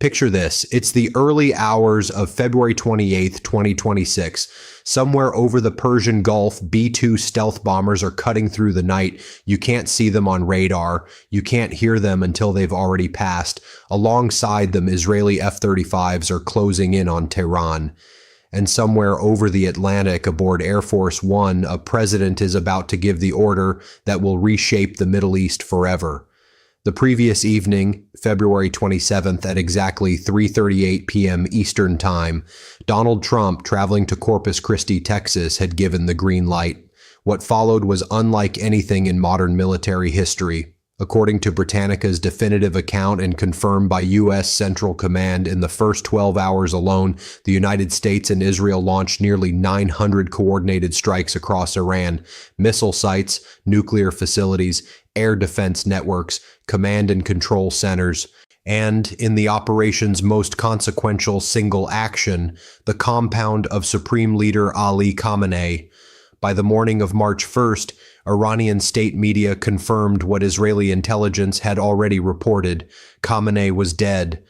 Picture this. It's the early hours of February 28th, 2026. Somewhere over the Persian Gulf, B-2 stealth bombers are cutting through the night. You can't see them on radar. You can't hear them until they've already passed. Alongside them, Israeli F-35s are closing in on Tehran. And somewhere over the Atlantic, aboard Air Force One, a president is about to give the order that will reshape the Middle East forever. The previous evening, February 27th at exactly 3:38 p.m. Eastern Time, Donald Trump, traveling to Corpus Christi, Texas, had given the green light. What followed was unlike anything in modern military history. According to Britannica's definitive account and confirmed by U.S. Central Command, in the first 12 hours alone, the United States and Israel launched nearly 900 coordinated strikes across Iran, missile sites, nuclear facilities, air defense networks, command and control centers, and, in the operation's most consequential single action, the compound of Supreme Leader Ali Khamenei. By the morning of March 1st, Iranian state media confirmed what Israeli intelligence had already reported. Khamenei was dead.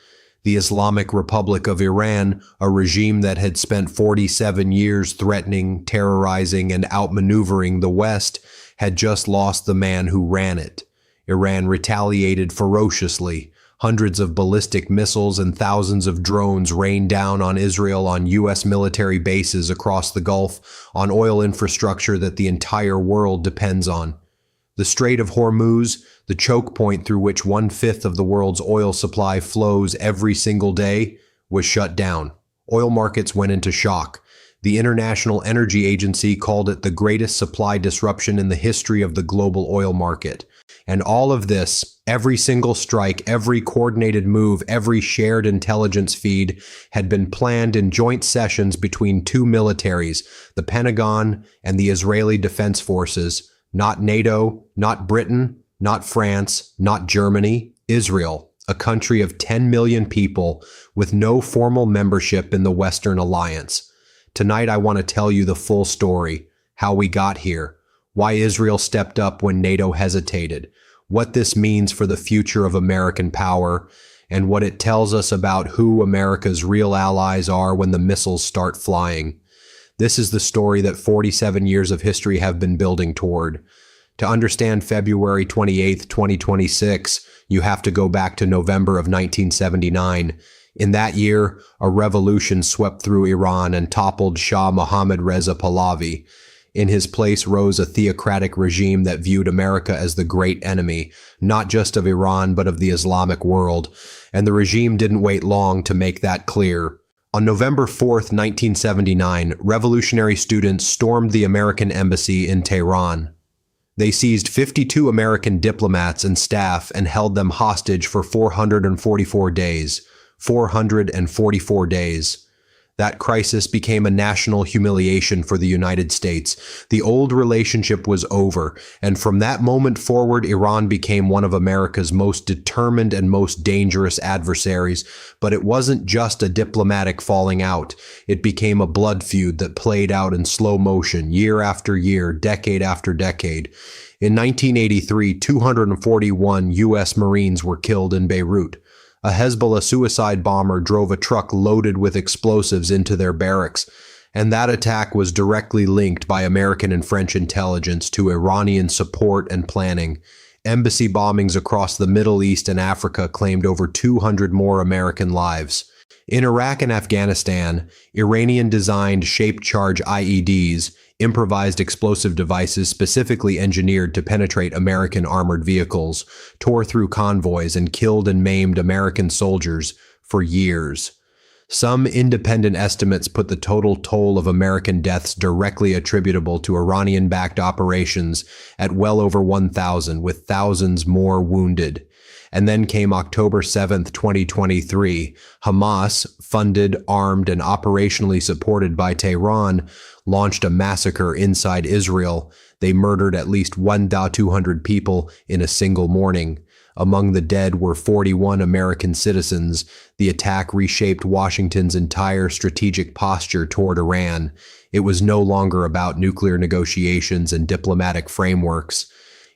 The Islamic Republic of Iran, a regime that had spent 47 years threatening, terrorizing, and outmaneuvering the West, had just lost the man who ran it. Iran retaliated ferociously. Hundreds of ballistic missiles and thousands of drones rained down on Israel on U.S. military bases across the Gulf, on oil infrastructure that the entire world depends on. The Strait of Hormuz, the choke point through which 1/5 of the world's oil supply flows every single day, was shut down. Oil markets went into shock. The International Energy Agency called it the greatest supply disruption in the history of the global oil market. And all of this, every single strike, every coordinated move, every shared intelligence feed, had been planned in joint sessions between two militaries, the Pentagon and the Israeli Defense Forces, not NATO, not Britain, not France, not Germany, Israel, a country of 10 million people with no formal membership in the Western Alliance. Tonight I want to tell you the full story, how we got here, why Israel stepped up when NATO hesitated, what this means for the future of American power, and what it tells us about who America's real allies are when the missiles start flying. This is the story that 47 years of history have been building toward. To understand February 28, 2026, you have to go back to November of 1979. In that year, a revolution swept through Iran and toppled Shah Mohammad Reza Pahlavi. In his place rose a theocratic regime that viewed America as the great enemy, not just of Iran but of the Islamic world, and the regime didn't wait long to make that clear. On November 4th, 1979, revolutionary students stormed the American embassy in Tehran. They seized 52 American diplomats and staff and held them hostage for 444 days. 444 days. That crisis became a national humiliation for the United States. The old relationship was over, and from that moment forward, Iran became one of America's most determined and most dangerous adversaries. But it wasn't just a diplomatic falling out. It became a blood feud that played out in slow motion, year after year, decade after decade. In 1983, 241 U.S. Marines were killed in Beirut. A Hezbollah suicide bomber drove a truck loaded with explosives into their barracks, and that attack was directly linked by American and French intelligence to Iranian support and planning. Embassy bombings across the Middle East and Africa claimed over 200 more American lives. In Iraq and Afghanistan, Iranian-designed shape-charge IEDs, improvised explosive devices specifically engineered to penetrate American armored vehicles, tore through convoys and killed and maimed American soldiers for years. Some independent estimates put the total toll of American deaths directly attributable to Iranian-backed operations at well over 1,000, with thousands more wounded. And then came October 7th, 2023. Hamas, funded, armed, and operationally supported by Tehran, launched a massacre inside Israel. They murdered at least 1,200 people in a single morning. Among the dead were 41 American citizens. The attack reshaped Washington's entire strategic posture toward Iran. It was no longer about nuclear negotiations and diplomatic frameworks.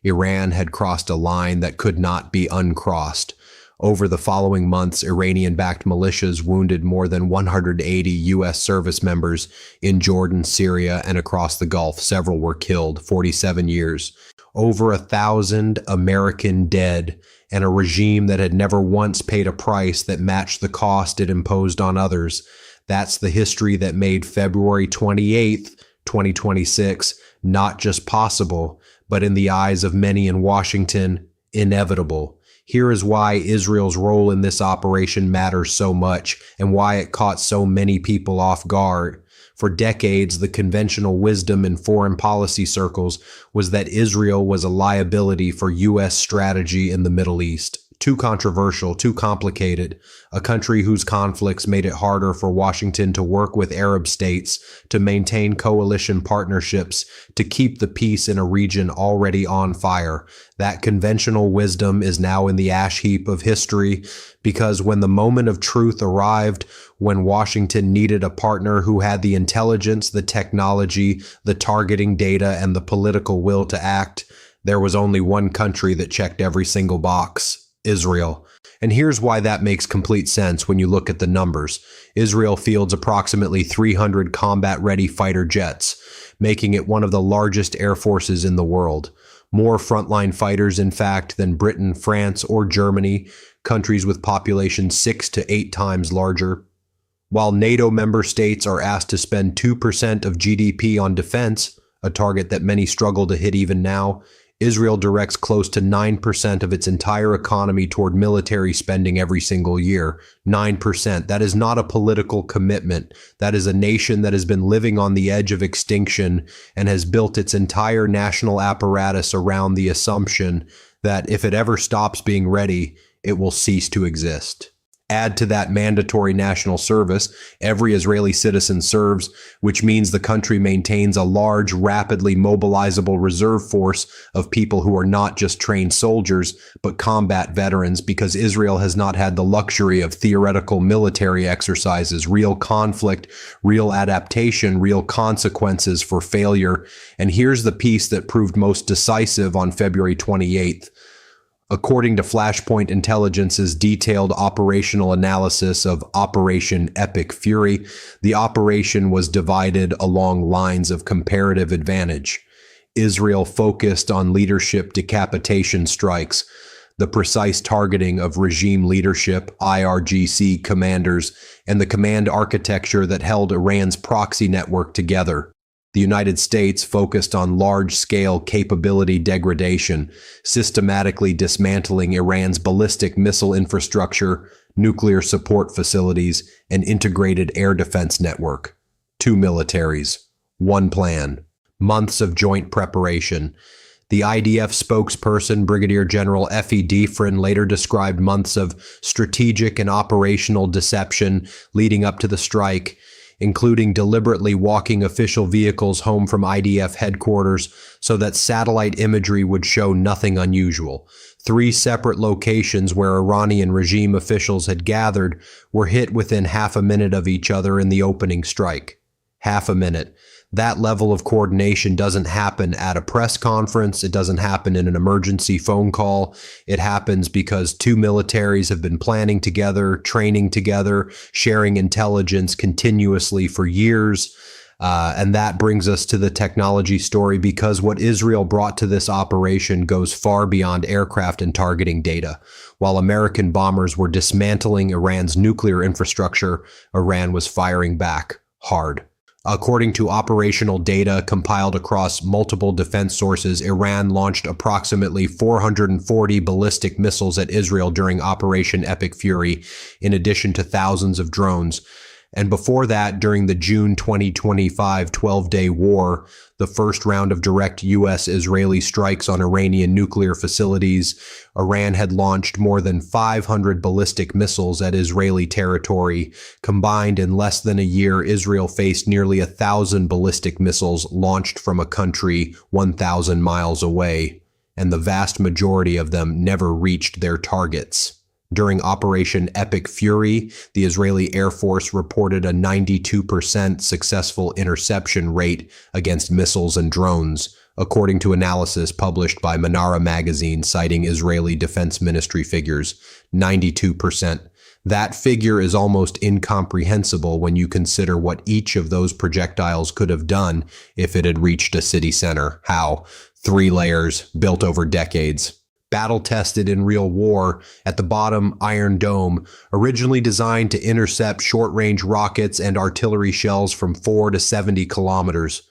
Iran had crossed a line that could not be uncrossed. Over the following months, Iranian-backed militias wounded more than 180 U.S. service members in Jordan, Syria, and across the Gulf. Several were killed, 47 years. Over 1,000 American dead, and a regime that had never once paid a price that matched the cost it imposed on others. That's the history that made February 28th, 2026, not just possible, but in the eyes of many in Washington, inevitable. Here is why Israel's role in this operation matters so much and why it caught so many people off guard. For decades, the conventional wisdom in foreign policy circles was that Israel was a liability for U.S. strategy in the Middle East. Too controversial, too complicated, a country whose conflicts made it harder for Washington to work with Arab states, to maintain coalition partnerships, to keep the peace in a region already on fire. That conventional wisdom is now in the ash heap of history, because when the moment of truth arrived, when Washington needed a partner who had the intelligence, the technology, the targeting data, and the political will to act, there was only one country that checked every single box: Israel. And here's why that makes complete sense when you look at the numbers. Israel fields approximately 300 combat-ready fighter jets, making it one of the largest air forces in the world. More frontline fighters, in fact, than Britain, France, or Germany, countries with populations 6 to 8 times larger. While NATO member states are asked to spend 2% of GDP on defense, a target that many struggle to hit even now, Israel directs close to 9% of its entire economy toward military spending every single year. 9%. That is not a political commitment. That is a nation that has been living on the edge of extinction and has built its entire national apparatus around the assumption that if it ever stops being ready, it will cease to exist. Add to that mandatory national service. Every Israeli citizen serves, which means the country maintains a large, rapidly mobilizable reserve force of people who are not just trained soldiers, but combat veterans, because Israel has not had the luxury of theoretical military exercises, real conflict, real adaptation, real consequences for failure. And here's the piece that proved most decisive on February 28th. According to Flashpoint Intelligence's detailed operational analysis of Operation Epic Fury, the operation was divided along lines of comparative advantage. Israel focused on leadership decapitation strikes, the precise targeting of regime leadership, IRGC commanders, and the command architecture that held Iran's proxy network together. The United States focused on large-scale capability degradation, systematically dismantling Iran's ballistic missile infrastructure, nuclear support facilities, and integrated air defense network. 2 militaries, 1 plan, months of joint preparation. The IDF spokesperson, Brigadier General F.E. Defrin, later described months of strategic and operational deception leading up to the strike, including deliberately walking official vehicles home from IDF headquarters so that satellite imagery would show nothing unusual. 3 separate locations where Iranian regime officials had gathered were hit within half a minute of each other in the opening strike. Half a minute. That level of coordination doesn't happen at a press conference. It doesn't happen in an emergency phone call. It happens because 2 militaries have been planning together, training together, sharing intelligence continuously for years. And that brings us to the technology story, because what Israel brought to this operation goes far beyond aircraft and targeting data. While American bombers were dismantling Iran's nuclear infrastructure, Iran was firing back hard. According to operational data compiled across multiple defense sources, Iran launched approximately 440 ballistic missiles at Israel during Operation Epic Fury, in addition to thousands of drones. And before that, during the June 2025 12-day war, the first round of direct U.S.-Israeli strikes on Iranian nuclear facilities, Iran had launched more than 500 ballistic missiles at Israeli territory. Combined in less than a year, Israel faced nearly 1,000 ballistic missiles launched from a country 1,000 miles away, and the vast majority of them never reached their targets. During Operation Epic Fury, the Israeli Air Force reported a 92% successful interception rate against missiles and drones, according to analysis published by Manara magazine citing Israeli Defense Ministry figures. 92%. That figure is almost incomprehensible when you consider what each of those projectiles could have done if it had reached a city center. How? 3 layers, built over decades. Battle-tested in real war, at the bottom, Iron Dome, originally designed to intercept short-range rockets and artillery shells from 4 to 70 kilometers.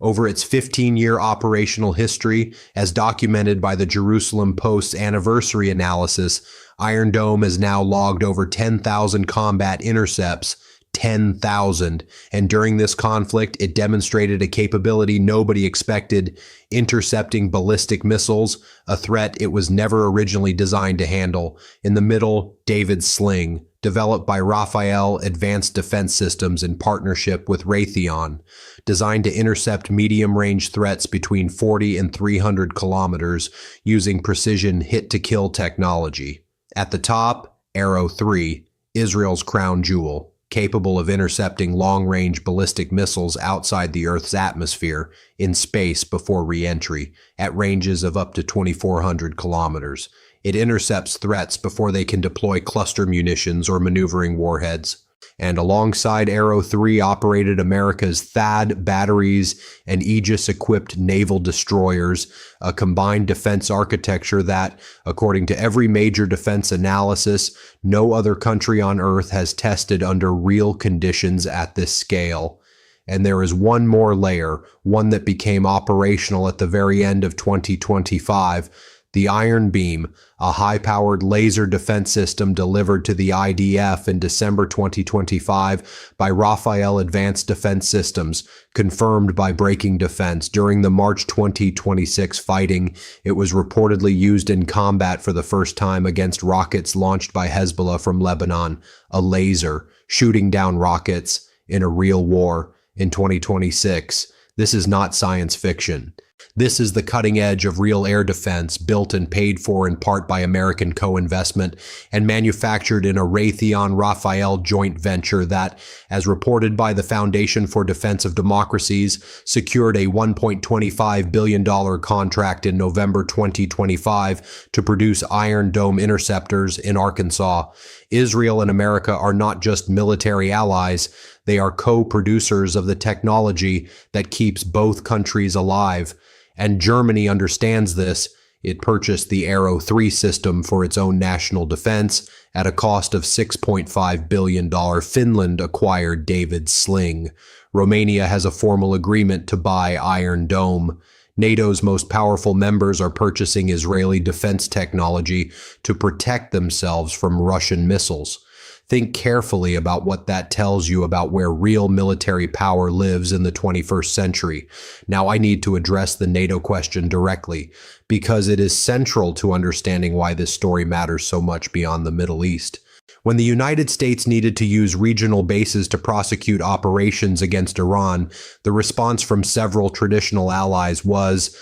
Over its 15-year operational history, as documented by the Jerusalem Post's anniversary analysis, Iron Dome has now logged over 10,000 combat intercepts. 10,000. And during this conflict, it demonstrated a capability nobody expected, intercepting ballistic missiles, a threat it was never originally designed to handle. In the middle, David's Sling, developed by Rafael Advanced Defense Systems in partnership with Raytheon, designed to intercept medium-range threats between 40 and 300 kilometers using precision hit-to-kill technology. At the top, Arrow 3, Israel's crown jewel, capable of intercepting long-range ballistic missiles outside the Earth's atmosphere in space before re-entry, at ranges of up to 2,400 kilometers. It intercepts threats before they can deploy cluster munitions or maneuvering warheads. And alongside Arrow 3 operated America's THAAD batteries and Aegis-equipped naval destroyers, a combined defense architecture that, according to every major defense analysis, no other country on Earth has tested under real conditions at this scale. And there is one more layer, one that became operational at the very end of 2025, the Iron Beam, a high-powered laser defense system delivered to the IDF in December 2025 by Rafael Advanced Defense Systems, confirmed by Breaking Defense. During the March 2026 fighting, it was reportedly used in combat for the first time against rockets launched by Hezbollah from Lebanon, a laser, shooting down rockets in a real war in 2026. This is not science fiction. This is the cutting edge of real air defense, built and paid for in part by American co-investment and manufactured in a Raytheon-Rafael joint venture that, as reported by the Foundation for Defense of Democracies, secured a $1.25 billion contract in November 2025 to produce Iron Dome interceptors in Arkansas. Israel and America are not just military allies, they are co-producers of the technology that keeps both countries alive. And Germany understands this. It purchased the Arrow 3 system for its own national defense at a cost of $6.5 billion. Finland acquired David's Sling. Romania has a formal agreement to buy Iron Dome. NATO's most powerful members are purchasing Israeli defense technology to protect themselves from Russian missiles. Think carefully about what that tells you about where real military power lives in the 21st century. Now, I need to address the NATO question directly, because it is central to understanding why this story matters so much beyond the Middle East. When the United States needed to use regional bases to prosecute operations against Iran, the response from several traditional allies was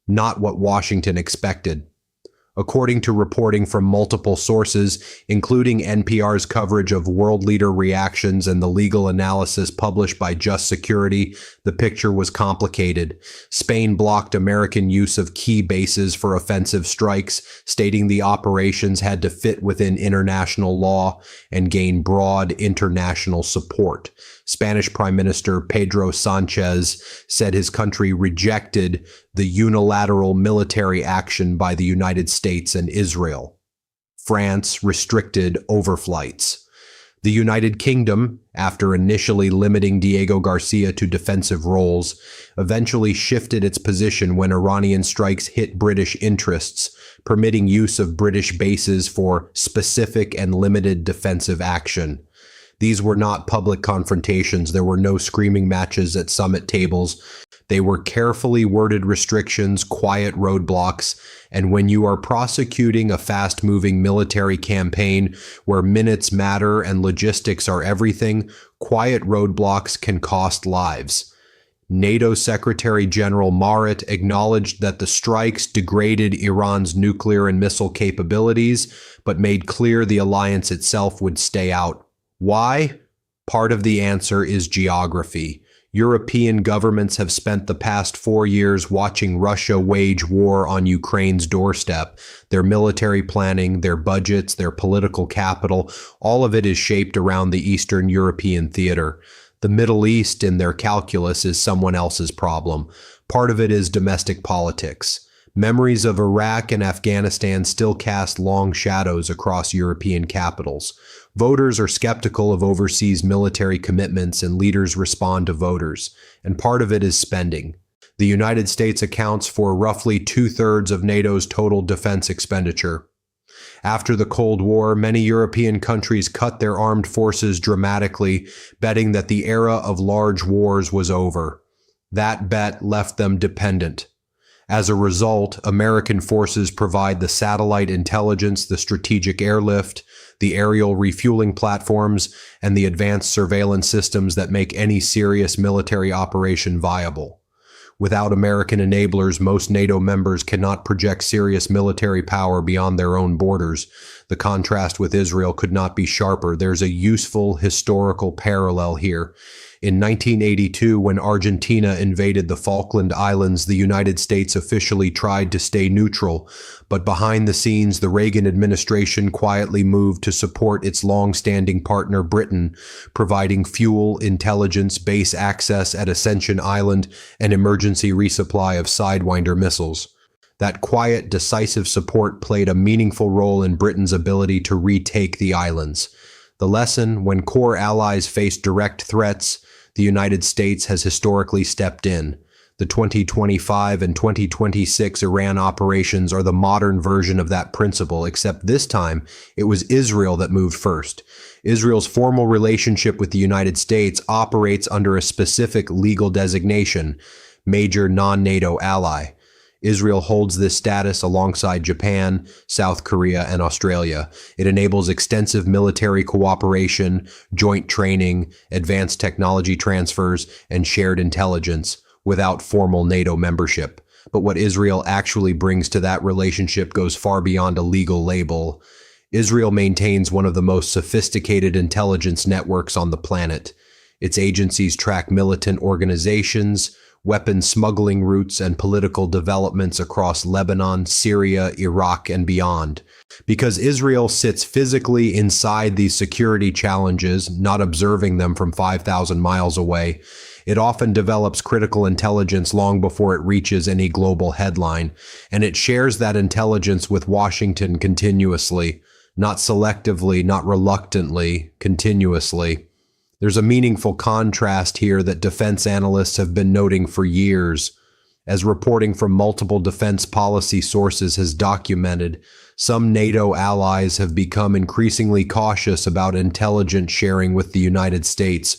not what Washington expected. According to reporting from multiple sources, including NPR's coverage of world leader reactions and the legal analysis published by Just Security, the picture was complicated. Spain blocked American use of key bases for offensive strikes, stating the operations had to fit within international law and gain broad international support. Spanish Prime Minister Pedro Sanchez said his country rejected the unilateral military action by the United States and Israel. France restricted overflights. The United Kingdom, after initially limiting Diego Garcia to defensive roles, eventually shifted its position when Iranian strikes hit British interests, permitting use of British bases for specific and limited defensive action. These were not public confrontations. There were no screaming matches at summit tables. They were carefully worded restrictions, quiet roadblocks, and when you are prosecuting a fast-moving military campaign where minutes matter and logistics are everything, quiet roadblocks can cost lives. NATO Secretary General Marit acknowledged that the strikes degraded Iran's nuclear and missile capabilities, but made clear the alliance itself would stay out. Why? Part of the answer is geography. European governments have spent the past 4 years watching Russia wage war on Ukraine's doorstep. Their military planning, their budgets, their political capital, all of it is shaped around the Eastern European theater. The Middle East, in their calculus, is someone else's problem. Part of it is domestic politics. Memories of Iraq and Afghanistan still cast long shadows across European capitals. Voters are skeptical of overseas military commitments, and leaders respond to voters. And part of it is spending. The United States accounts for roughly 2/3 of NATO's total defense expenditure. After the Cold War, many European countries cut their armed forces dramatically, betting that the era of large wars was over. That bet left them dependent. As a result, American forces provide the satellite intelligence, the strategic airlift, the aerial refueling platforms, and the advanced surveillance systems that make any serious military operation viable. Without American enablers, most NATO members cannot project serious military power beyond their own borders. The contrast with Israel could not be sharper. There's a useful historical parallel here. In 1982, when Argentina invaded the Falkland Islands, the United States officially tried to stay neutral, but behind the scenes, the Reagan administration quietly moved to support its long-standing partner Britain, providing fuel, intelligence, base access at Ascension Island, and emergency resupply of Sidewinder missiles. That quiet, decisive support played a meaningful role in Britain's ability to retake the islands. The lesson: when core allies face direct threats, the United States has historically stepped in. The 2025 and 2026 Iran operations are the modern version of that principle, except this time it was Israel that moved first. Israel's formal relationship with the United States operates under a specific legal designation: major non-NATO ally. Israel holds this status alongside Japan, South Korea, and Australia. It enables extensive military cooperation, joint training, advanced technology transfers, and shared intelligence without formal NATO membership. But what Israel actually brings to that relationship goes far beyond a legal label. Israel maintains one of the most sophisticated intelligence networks on the planet. Its agencies track militant organizations, weapons smuggling routes, and political developments across Lebanon, Syria, Iraq, and beyond. Because Israel sits physically inside these security challenges, not observing them from 5,000 miles away, it often develops critical intelligence long before it reaches any global headline, and it shares that intelligence with Washington continuously, not selectively, not reluctantly, continuously. There's a meaningful contrast here that defense analysts have been noting for years. As reporting from multiple defense policy sources has documented, some NATO allies have become increasingly cautious about intelligence sharing with the United States,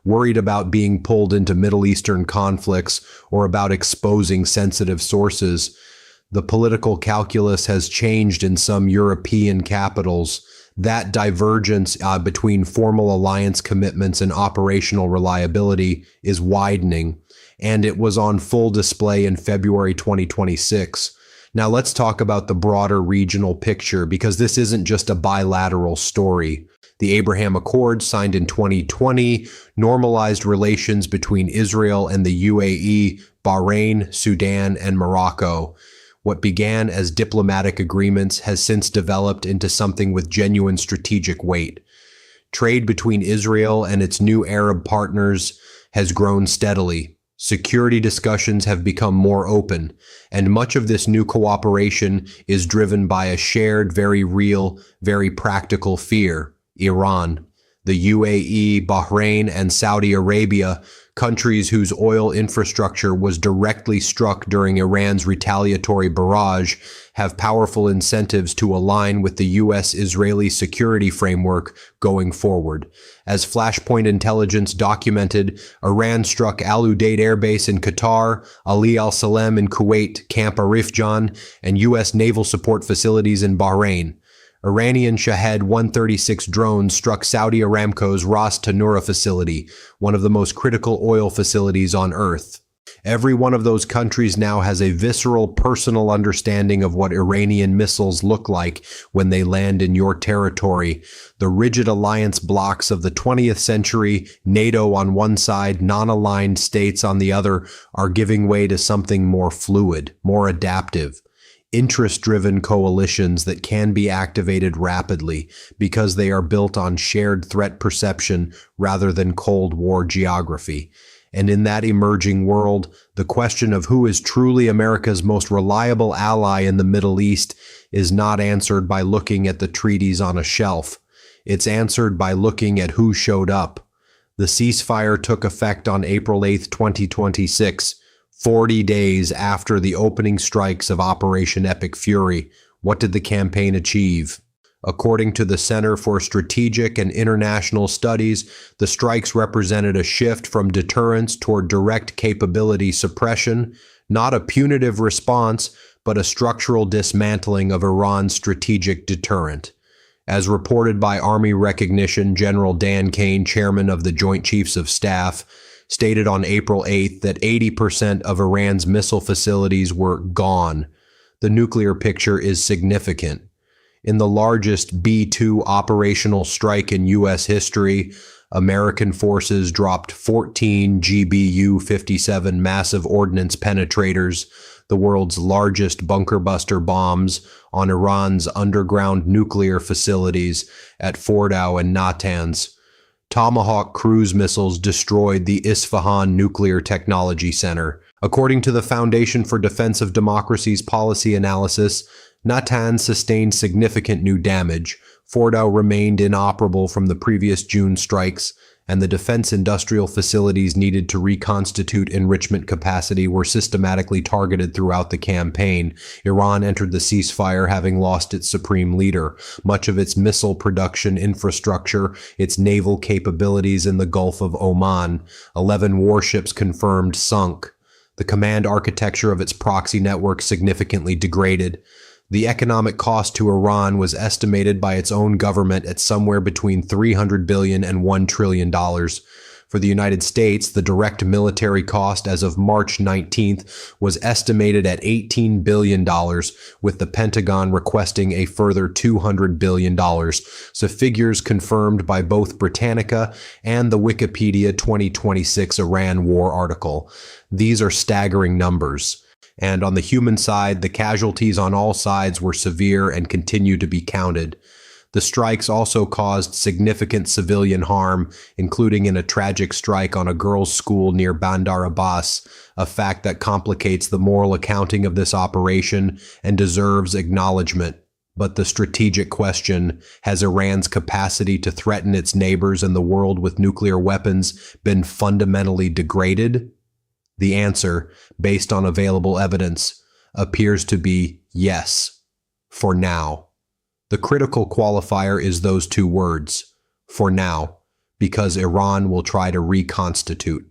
worried about being pulled into Middle Eastern conflicts or about exposing sensitive sources. The political calculus has changed in some European capitals. That divergence between formal alliance commitments and operational reliability is widening, and it was on full display in February 2026. Now let's talk about the broader regional picture, because this isn't just a bilateral story. The Abraham Accords, signed in 2020, normalized relations between Israel and the UAE, Bahrain, Sudan, and Morocco. What began as diplomatic agreements has since developed into something with genuine strategic weight. Trade between Israel and its new Arab partners has grown steadily. Security discussions have become more open, and much of this new cooperation is driven by a shared, very real, very practical fear: Iran. The UAE, Bahrain, and Saudi Arabia, countries whose oil infrastructure was directly struck during Iran's retaliatory barrage, have powerful incentives to align with the U.S.-Israeli security framework going forward. As Flashpoint Intelligence documented, Iran struck Al Udeid Air Base in Qatar, Ali Al Salem in Kuwait, Camp Arif Jan, and U.S. naval support facilities in Bahrain. Iranian Shahed 136 drones struck Saudi Aramco's Ras Tanura facility, one of the most critical oil facilities on Earth. Every one of those countries now has a visceral, personal understanding of what Iranian missiles look like when they land in your territory. The rigid alliance blocks of the 20th century, NATO on one side, non-aligned states on the other, are giving way to something more fluid, more adaptive. Interest-driven coalitions that can be activated rapidly because they are built on shared threat perception rather than Cold War geography. And in that emerging world, the question of who is truly America's most reliable ally in the Middle East is not answered by looking at the treaties on a shelf. It's answered by looking at who showed up. The ceasefire took effect on April 8, 2026, 40 days after the opening strikes of Operation Epic Fury. What did the campaign achieve? According to the Center for Strategic and International Studies, the strikes represented a shift from deterrence toward direct capability suppression, not a punitive response, but a structural dismantling of Iran's strategic deterrent. As reported by Army Recognition, General Dan Kane, chairman of the Joint Chiefs of Staff, stated on April 8th that 80% of Iran's missile facilities were gone. The nuclear picture is significant. In the largest B-2 operational strike in U.S. history, American forces dropped 14 GBU-57 massive ordnance penetrators, the world's largest bunker buster bombs, on Iran's underground nuclear facilities at Fordow and Natanz. Tomahawk cruise missiles destroyed the Isfahan Nuclear Technology Center. According to the Foundation for Defense of Democracy's policy analysis, Natanz sustained significant new damage. Fordow remained inoperable from the previous June strikes, and the defense industrial facilities needed to reconstitute enrichment capacity were systematically targeted throughout the campaign. Iran entered the ceasefire having lost its supreme leader, much of its missile production infrastructure, its naval capabilities in the Gulf of Oman. 11 warships confirmed sunk. The command architecture of its proxy network significantly degraded. The economic cost to Iran was estimated by its own government at somewhere between $300 billion and $1 trillion. For the United States, the direct military cost as of March 19th was estimated at $18 billion, with the Pentagon requesting a further $200 billion, so figures confirmed by both Britannica and the Wikipedia 2026 Iran War article. These are staggering numbers. And on the human side, the casualties on all sides were severe and continue to be counted. The strikes also caused significant civilian harm, including in a tragic strike on a girls' school near Bandar Abbas, a fact that complicates the moral accounting of this operation and deserves acknowledgement. But the strategic question, has Iran's capacity to threaten its neighbors and the world with nuclear weapons been fundamentally degraded? The answer, based on available evidence, appears to be yes, for now. The critical qualifier is those two words, for now, because Iran will try to reconstitute.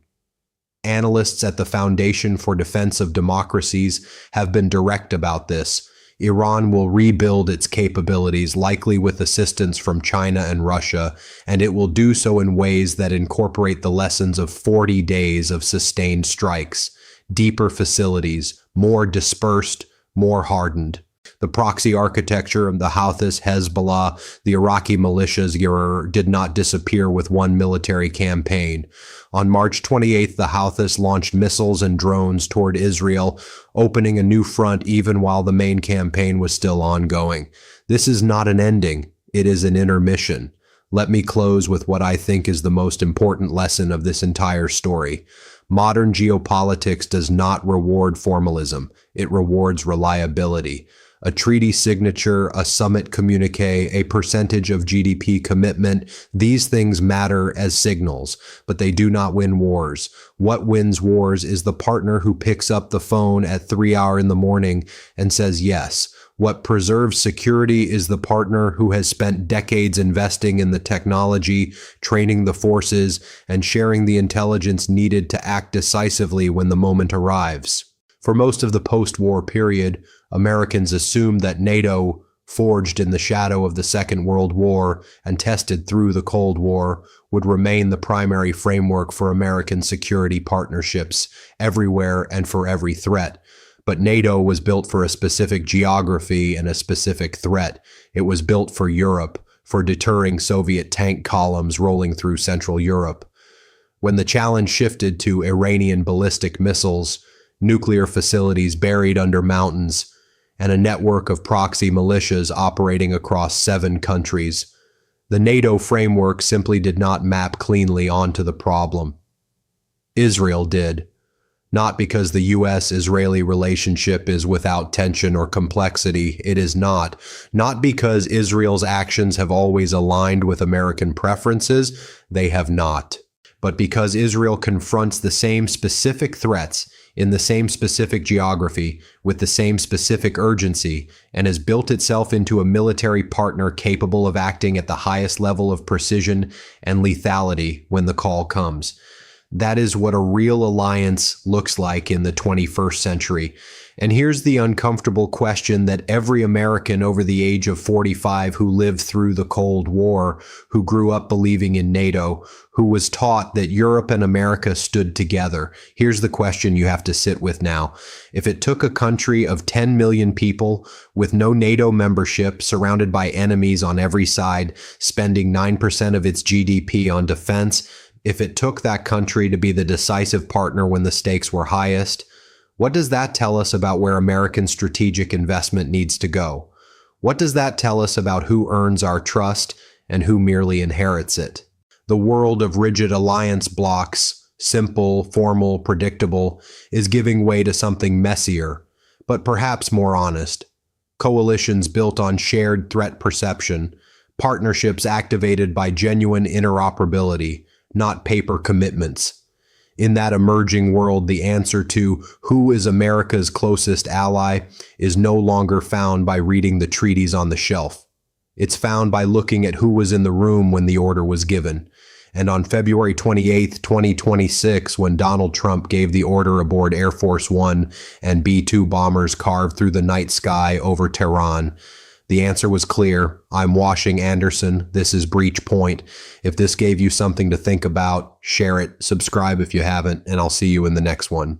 Analysts at the Foundation for Defense of Democracies have been direct about this. Iran will rebuild its capabilities, likely with assistance from China and Russia, and it will do so in ways that incorporate the lessons of 40 days of sustained strikes, deeper facilities, more dispersed, more hardened. The proxy architecture of the Houthis, Hezbollah, the Iraqi militias did not disappear with one military campaign. On March 28th, the Houthis launched missiles and drones toward Israel, opening a new front even while the main campaign was still ongoing. This is not an ending, it is an intermission. Let me close with what I think is the most important lesson of this entire story. Modern geopolitics does not reward formalism, it rewards reliability. A treaty signature, a summit communique, a percentage of GDP commitment, these things matter as signals, but they do not win wars. What wins wars is the partner who picks up the phone at 3 hours in the morning and says yes. What preserves security is the partner who has spent decades investing in the technology, training the forces, and sharing the intelligence needed to act decisively when the moment arrives. For most of the post-war period, Americans assumed that NATO forged in the shadow of the Second World War and tested through the Cold War, would remain the primary framework for American security partnerships everywhere and for every threat. But NATO was built for a specific geography and a specific threat. It was built for Europe, for deterring Soviet tank columns rolling through Central Europe. When the challenge shifted to Iranian ballistic missiles, nuclear facilities buried under mountains, and a network of proxy militias operating across 7 countries, the NATO framework simply did not map cleanly onto the problem. Israel did. Not because the U.S.-Israeli relationship is without tension or complexity, it is not. Not because Israel's actions have always aligned with American preferences, they have not. But because Israel confronts the same specific threats in the same specific geography with the same specific urgency and has built itself into a military partner capable of acting at the highest level of precision and lethality when the call comes. That is what a real alliance looks like in the 21st century. And here's the uncomfortable question that every American over the age of 45 who lived through the Cold War, who grew up believing in NATO, who was taught that Europe and America stood together. Here's the question you have to sit with now. If it took a country of 10 million people with no NATO membership, surrounded by enemies on every side, spending 9% of its GDP on defense, if it took that country to be the decisive partner when the stakes were highest, what does that tell us about where American strategic investment needs to go? What does that tell us about who earns our trust and who merely inherits it? The world of rigid alliance blocks, simple, formal, predictable, is giving way to something messier, but perhaps more honest. Coalitions built on shared threat perception, partnerships activated by genuine interoperability, not paper commitments. In that emerging world, the answer to who is America's closest ally is no longer found by reading the treaties on the shelf. It's found by looking at who was in the room when the order was given. And on February 28, 2026, when Donald Trump gave the order aboard Air Force One and B-2 bombers carved through the night sky over Tehran, the answer was clear. I'm Washing Anderson. This is Breach Point. If this gave you something to think about, share it, subscribe if you haven't, and I'll see you in the next one.